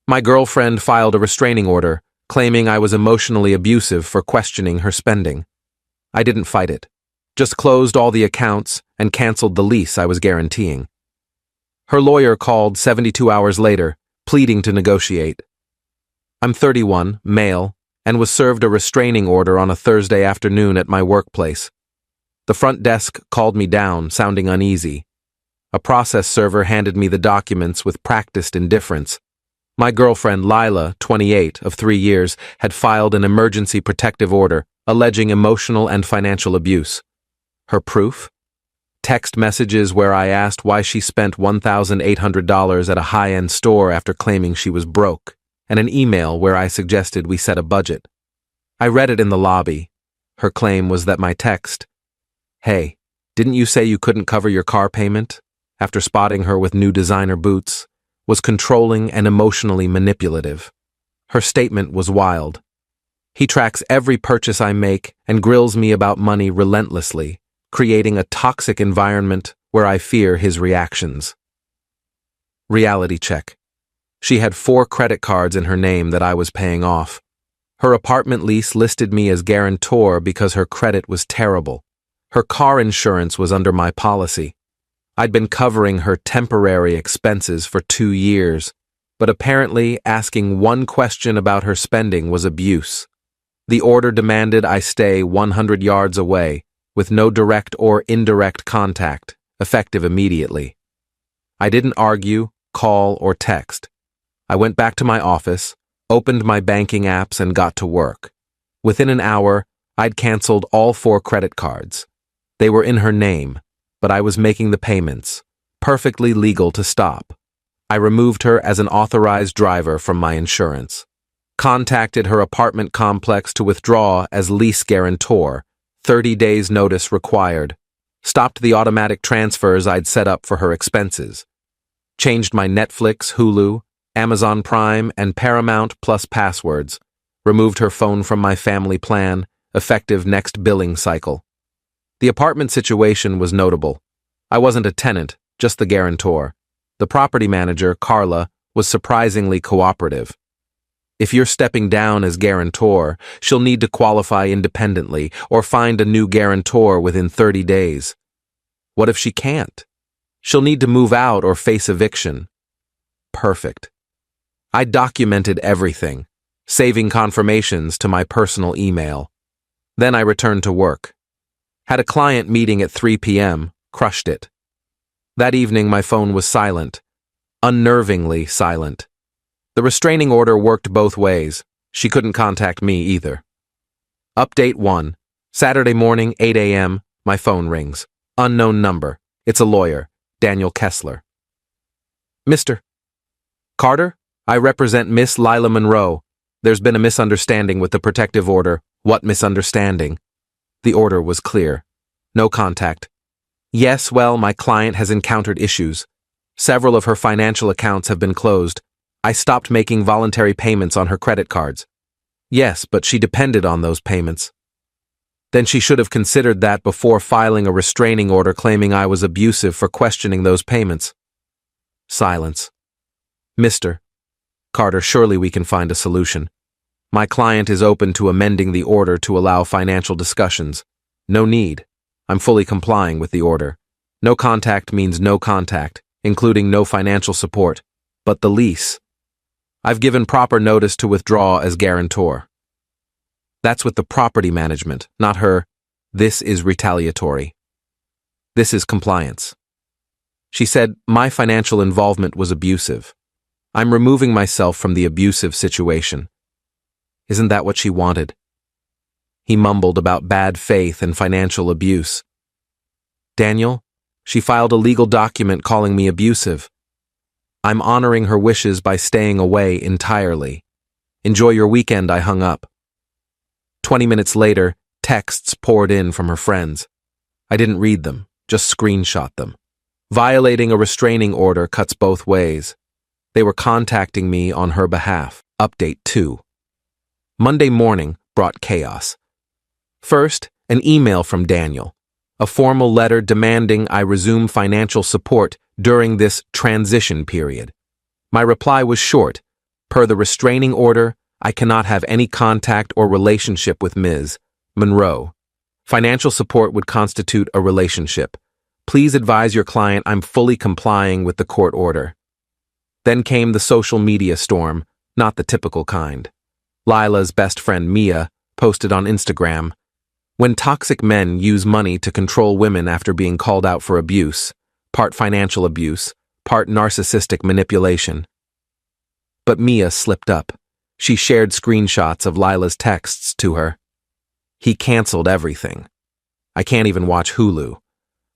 My girlfriend filed a restraining order, claiming I was emotionally abusive for questioning her spending. I didn't fight it, just closed all the accounts and canceled the lease I was guaranteeing. Her lawyer called 72 hours later, pleading to negotiate. I'm 31, male, and was served a restraining order on a Thursday afternoon at my workplace. The front desk called me down, sounding uneasy. A process server handed me the documents with practiced indifference. My girlfriend, Lila, 28, of 3 years, had filed an emergency protective order alleging emotional and financial abuse. Her proof? Text messages where I asked why she spent $1,800 at a high-end store after claiming she was broke, and an email where I suggested we set a budget. I read it in the lobby. Her claim was that my text, "Hey, didn't you say you couldn't cover your car payment?" after spotting her with new designer boots, was controlling and emotionally manipulative. Her statement was wild. He tracks every purchase I make and grills me about money relentlessly, creating a toxic environment where I fear his reactions. Reality check. She had 4 credit cards in her name that I was paying off. Her apartment lease listed me as guarantor because her credit was terrible. Her car insurance was under my policy. I'd been covering her temporary expenses for 2 years, but apparently asking one question about her spending was abuse. The order demanded I stay 100 yards away, with no direct or indirect contact, effective immediately. I didn't argue, call, or text. I went back to my office, opened my banking apps, and got to work. Within an hour, I'd canceled all 4 credit cards. They were in her name, but I was making the payments, perfectly legal to stop. I removed her as an authorized driver from my insurance, contacted her apartment complex to withdraw as lease guarantor, 30 days notice required, stopped the automatic transfers I'd set up for her expenses, changed my Netflix, Hulu, Amazon Prime, and Paramount Plus passwords, removed her phone from my family plan, effective next billing cycle. The apartment situation was notable. I wasn't a tenant, just the guarantor. The property manager, Carla, was surprisingly cooperative. If you're stepping down as guarantor, she'll need to qualify independently or find a new guarantor within 30 days. What if she can't? She'll need to move out or face eviction. Perfect. I documented everything, saving confirmations to my personal email. Then I returned to work. Had a client meeting at 3 p.m., crushed it. That evening my phone was silent, unnervingly silent. The restraining order worked both ways. She couldn't contact me either. Update 1. Saturday morning, 8 a.m., my phone rings. Unknown number. It's a lawyer, Daniel Kessler. Mr. Carter, I represent Miss Lila Monroe. There's been a misunderstanding with the protective order. What misunderstanding? The order was clear. No contact. Yes, well, my client has encountered issues. Several of her financial accounts have been closed. I stopped making voluntary payments on her credit cards. Yes, but she depended on those payments. Then she should have considered that before filing a restraining order claiming I was abusive for questioning those payments. Silence. Mr. Carter, surely we can find a solution. My client is open to amending the order to allow financial discussions. No need. I'm fully complying with the order. No contact means no contact, including no financial support. But the lease. I've given proper notice to withdraw as guarantor. That's with the property management, not her. This is retaliatory. This is compliance. She said my financial involvement was abusive. I'm removing myself from the abusive situation. Isn't that what she wanted? He mumbled about bad faith and financial abuse. Daniel, she filed a legal document calling me abusive. I'm honoring her wishes by staying away entirely. Enjoy your weekend, I hung up. 20 minutes later, texts poured in from her friends. I didn't read them, just screenshot them. Violating a restraining order cuts both ways. They were contacting me on her behalf. Update 2. Monday morning brought chaos. First, an email from Daniel. A formal letter demanding I resume financial support during this transition period. My reply was short. Per the restraining order, I cannot have any contact or relationship with Ms. Monroe. Financial support would constitute a relationship. Please advise your client I'm fully complying with the court order. Then came the social media storm, not the typical kind. Lila's best friend Mia posted on Instagram, "When toxic men use money to control women after being called out for abuse, part financial abuse, part narcissistic manipulation." But Mia slipped up. She shared screenshots of Lila's texts to her. "He canceled everything. I can't even watch Hulu.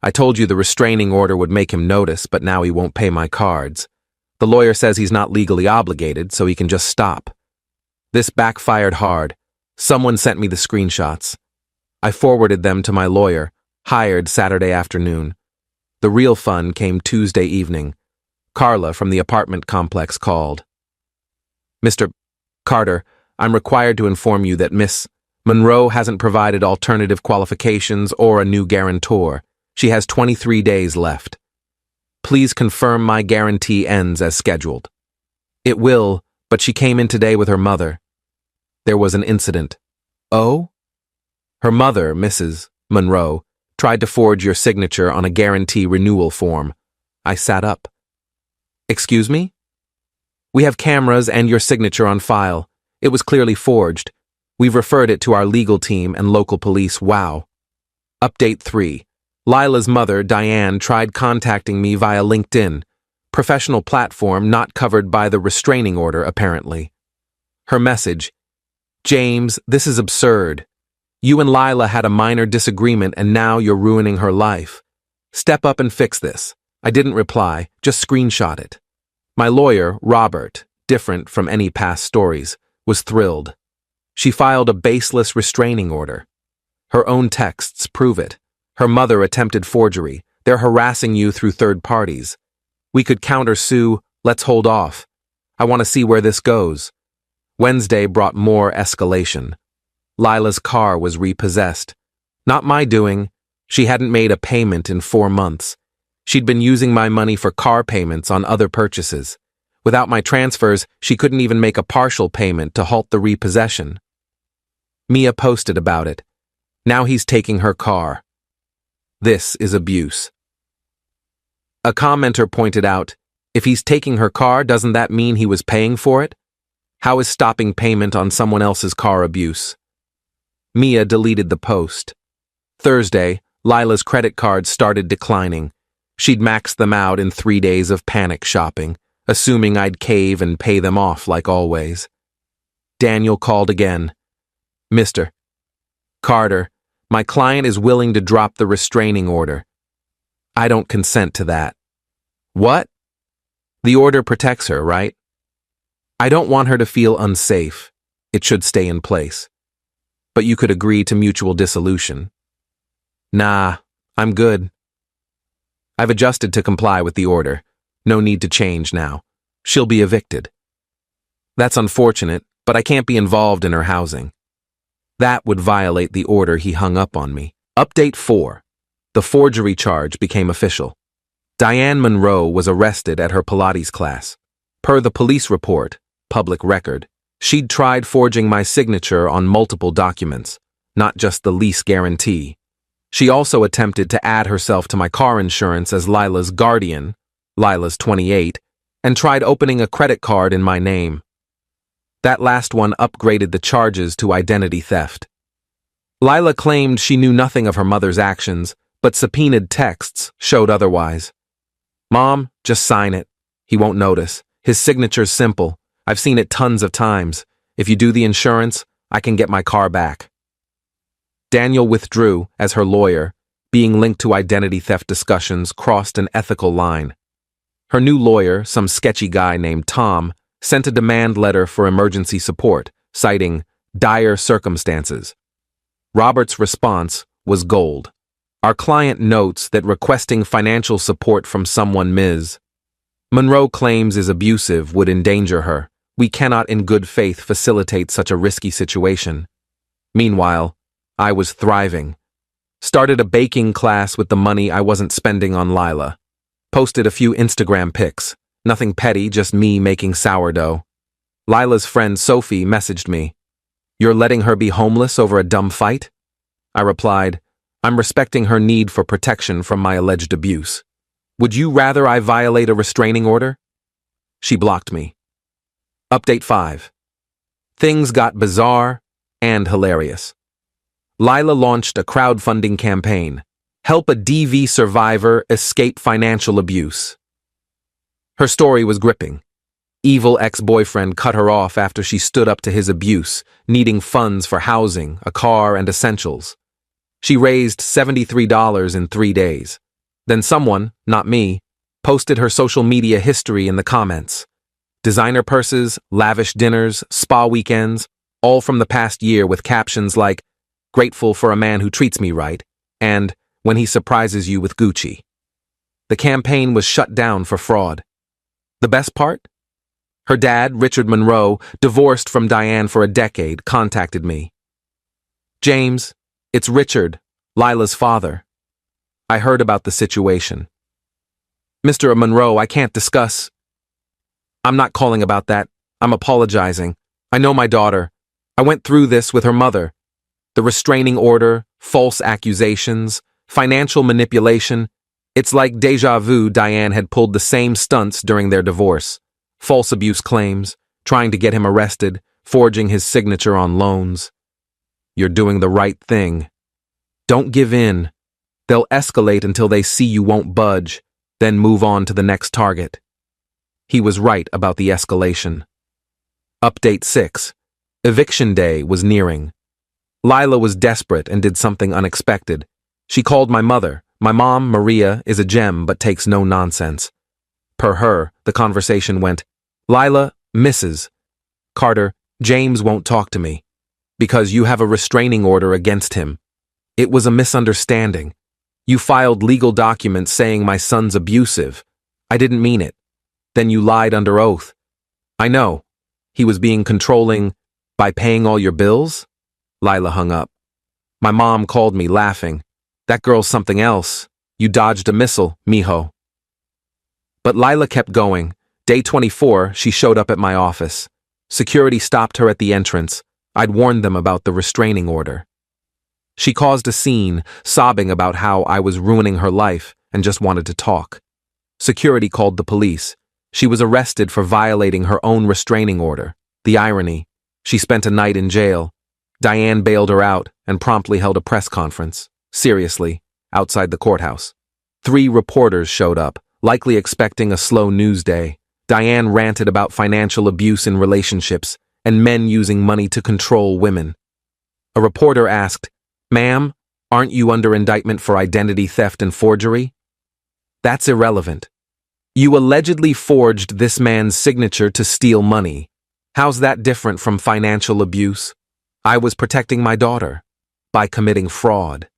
I told you the restraining order would make him notice, but now he won't pay my cards. The lawyer says he's not legally obligated, so he can just stop." This backfired hard. Someone sent me the screenshots. I forwarded them to my lawyer, hired Saturday afternoon. The real fun came Tuesday evening. Carla from the apartment complex called. "Mr. Carter, I'm required to inform you that Miss Monroe hasn't provided alternative qualifications or a new guarantor. She has 23 days left. Please confirm my guarantee ends as scheduled." "It will, but she came in today with her mother." There was an incident. "Oh?" "Her mother, Mrs. Monroe, tried to forge your signature on a guarantee renewal form." I sat up. "Excuse me?" "We have cameras and your signature on file. It was clearly forged. We've referred it to our legal team and local police. Wow." Update 3. Lila's mother, Diane, tried contacting me via LinkedIn, professional platform not covered by the restraining order, apparently. Her message, "James, this is absurd. You and Lila had a minor disagreement and now you're ruining her life. Step up and fix this." I didn't reply, just screenshot it. My lawyer, Robert, different from any past stories, was thrilled. She filed a baseless restraining order. Her own texts prove it. Her mother attempted forgery. They're harassing you through third parties. We could countersue. Let's hold off. I want to see where this goes. Wednesday brought more escalation. Lila's car was repossessed. Not my doing. She hadn't made a payment in 4 months. She'd been using my money for car payments on other purchases. Without my transfers, she couldn't even make a partial payment to halt the repossession. Mia posted about it. Now he's taking her car. This is abuse. A commenter pointed out, if he's taking her car, doesn't that mean he was paying for it? How is stopping payment on someone else's car abuse? Mia deleted the post. Thursday, Lila's credit cards started declining. She'd maxed them out in 3 days of panic shopping, assuming I'd cave and pay them off like always. Daniel called again. "Mr. Carter, my client is willing to drop the restraining order." "I don't consent to that." "What?" "The order protects her, right?" "I don't want her to feel unsafe. It should stay in place." "But you could agree to mutual dissolution." "Nah, I'm good." "I've adjusted to comply with the order. No need to change now. She'll be evicted." "That's unfortunate, but I can't be involved in her housing." That would violate the order he hung up on me. Update 4. The forgery charge became official. Diane Monroe was arrested at her Pilates class. Per the police report, public record, she'd tried forging my signature on multiple documents, not just the lease guarantee. She also attempted to add herself to my car insurance as Lila's guardian, Lila's 28, and tried opening a credit card in my name. That last one upgraded the charges to identity theft. Lila claimed she knew nothing of her mother's actions, but subpoenaed texts showed otherwise. "Mom, just sign it. He won't notice. His signature's simple. I've seen it tons of times. If you do the insurance, I can get my car back." Daniel withdrew as her lawyer. Being linked to identity theft discussions crossed an ethical line. Her new lawyer, some sketchy guy named Tom, sent a demand letter for emergency support, citing dire circumstances. Robert's response was gold. Our client notes that requesting financial support from someone Ms. Monroe claims is abusive would endanger her. We cannot in good faith facilitate such a risky situation. Meanwhile, I was thriving. Started a baking class with the money I wasn't spending on Lila. Posted a few Instagram pics. Nothing petty, just me making sourdough. Lila's friend Sophie messaged me. "You're letting her be homeless over a dumb fight?" I replied, "I'm respecting her need for protection from my alleged abuse. Would you rather I violate a restraining order?" She blocked me. Update 5. Things got bizarre and hilarious. Lila launched a crowdfunding campaign. Help a DV survivor escape financial abuse. Her story was gripping. Evil ex-boyfriend cut her off after she stood up to his abuse, needing funds for housing, a car, and essentials. She raised $73 in 3 days. Then someone, not me, posted her social media history in the comments. Designer purses, lavish dinners, spa weekends, all from the past year with captions like, "Grateful for a man who treats me right," and "When he surprises you with Gucci." The campaign was shut down for fraud. The best part? Her dad, Richard Monroe, divorced from Diane for a decade, contacted me. "James, it's Richard, Lila's father. I heard about the situation. Mr. Monroe, I can't discuss." "I'm not calling about that. I'm apologizing. I know my daughter. I went through this with her mother. The restraining order, false accusations, financial manipulation. It's like deja vu. Diane had pulled the same stunts during their divorce. False abuse claims, trying to get him arrested, forging his signature on loans. You're doing the right thing. Don't give in. They'll escalate until they see you won't budge, then move on to the next target." He was right about the escalation. Update 6. Eviction day was nearing. Lila was desperate and did something unexpected. She called my mother. My mom, Maria, is a gem but takes no nonsense. Per her, the conversation went, "Lila, Mrs. Carter, James won't talk to me. Because you have a restraining order against him. It was a misunderstanding. You filed legal documents saying my son's abusive. I didn't mean it. Then you lied under oath. I know. He was being controlling by paying all your bills?" Lila hung up. My mom called me, laughing. "That girl's something else. You dodged a missile, mijo." But Lila kept going. Day 24, she showed up at my office. Security stopped her at the entrance. I'd warned them about the restraining order. She caused a scene, sobbing about how I was ruining her life and just wanted to talk. Security called the police. She was arrested for violating her own restraining order. The irony, she spent a night in jail. Diane bailed her out and promptly held a press conference. Seriously, outside the courthouse. 3 reporters showed up, likely expecting a slow news day. Diane ranted about financial abuse in relationships and men using money to control women. A reporter asked, "Ma'am, aren't you under indictment for identity theft and forgery?" "That's irrelevant. You allegedly forged this man's signature to steal money. How's that different from financial abuse?" "I was protecting my daughter by committing fraud."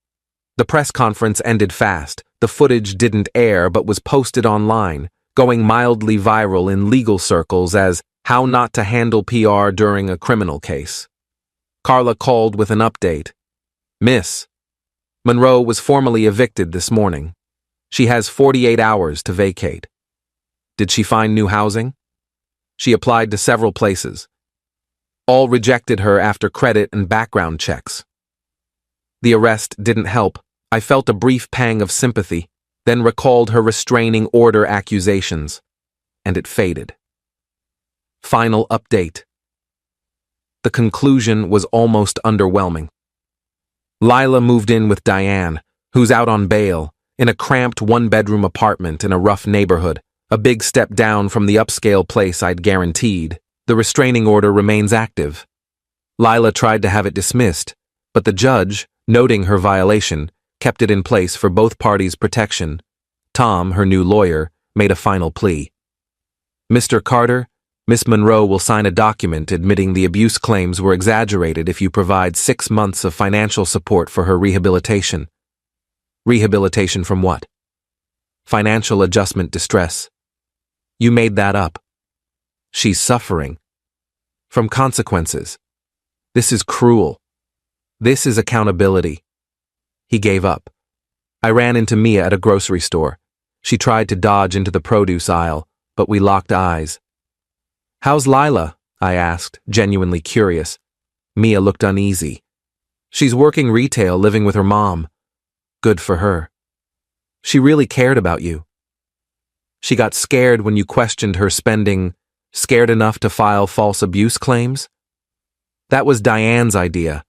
The press conference ended fast. The footage didn't air but was posted online, going mildly viral in legal circles as "how not to handle PR during a criminal case." Carla called with an update. "Miss, Monroe was formally evicted this morning. She has 48 hours to vacate." "Did she find new housing?" "She applied to several places. All rejected her after credit and background checks." The arrest didn't help. I felt a brief pang of sympathy, then recalled her restraining order accusations, and it faded. Final update. The conclusion was almost underwhelming. Lila moved in with Diane, who's out on bail, in a cramped 1-bedroom apartment in a rough neighborhood, a big step down from the upscale place I'd guaranteed. The restraining order remains active. Lila tried to have it dismissed, but the judge, noting her violation, kept it in place for both parties' protection. Tom, her new lawyer, made a final plea. "Mr. Carter, Miss Monroe will sign a document admitting the abuse claims were exaggerated if you provide 6 months of financial support for her rehabilitation." "Rehabilitation from what?" "Financial adjustment distress." "You made that up." "She's suffering from consequences. This is cruel. This is accountability." He gave up. I ran into Mia at a grocery store. She tried to dodge into the produce aisle, but we locked eyes. "How's Lila?" I asked, genuinely curious. Mia looked uneasy. She's working retail, living with her mom. Good for her. She really cared about you. She got scared when you questioned her spending, scared enough to file false abuse claims? That was Diane's idea.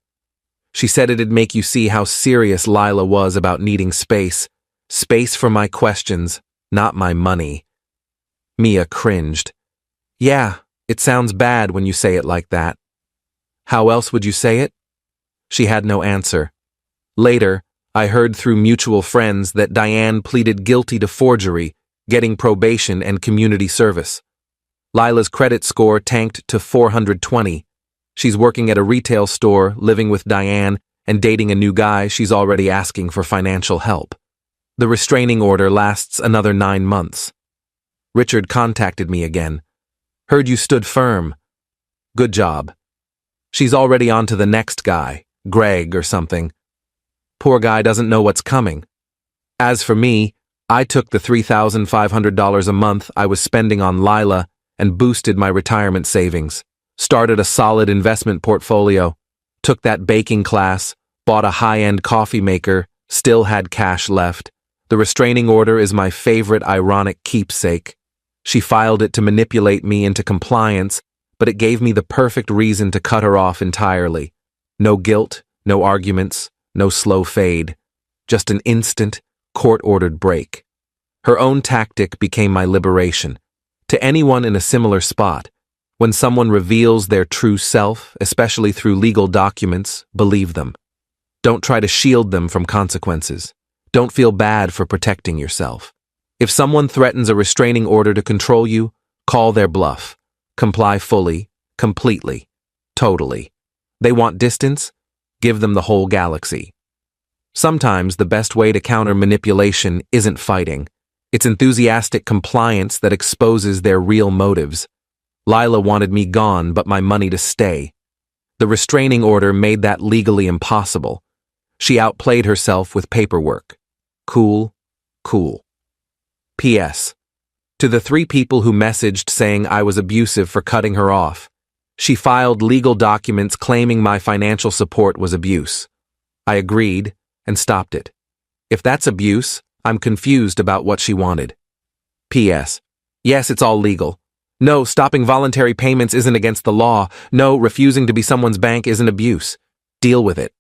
She said it'd make you see how serious Lila was about needing space. Space for my questions, not my money. Mia cringed. Yeah, it sounds bad when you say it like that. How else would you say it? She had no answer. Later, I heard through mutual friends that Diane pleaded guilty to forgery, getting probation and community service. Lila's credit score tanked to 420. She's working at a retail store, living with Diane, and dating a new guy she's already asking for financial help. The restraining order lasts another 9 months. Richard contacted me again. Heard you stood firm. Good job. She's already on to the next guy, Greg or something. Poor guy doesn't know what's coming. As for me, I took the $3,500 a month I was spending on Lila and boosted my retirement savings, started a solid investment portfolio, took that baking class, bought a high-end coffee maker, still had cash left. The restraining order is my favorite ironic keepsake. She filed it to manipulate me into compliance, but it gave me the perfect reason to cut her off entirely. No guilt, no arguments, no slow fade. Just an instant, court-ordered break. Her own tactic became my liberation. To anyone in a similar spot, when someone reveals their true self, especially through legal documents, believe them. Don't try to shield them from consequences. Don't feel bad for protecting yourself. If someone threatens a restraining order to control you, call their bluff. Comply fully, completely, totally. They want distance? Give them the whole galaxy. Sometimes the best way to counter manipulation isn't fighting. It's enthusiastic compliance that exposes their real motives. Lila wanted me gone, but my money to stay. The restraining order made that legally impossible. She outplayed herself with paperwork. Cool, cool. P.S. To the 3 people who messaged saying I was abusive for cutting her off, she filed legal documents claiming my financial support was abuse. I agreed and stopped it. If that's abuse, I'm confused about what she wanted. P.S. Yes, it's all legal. No, stopping voluntary payments isn't against the law. No, refusing to be someone's bank isn't abuse. Deal with it.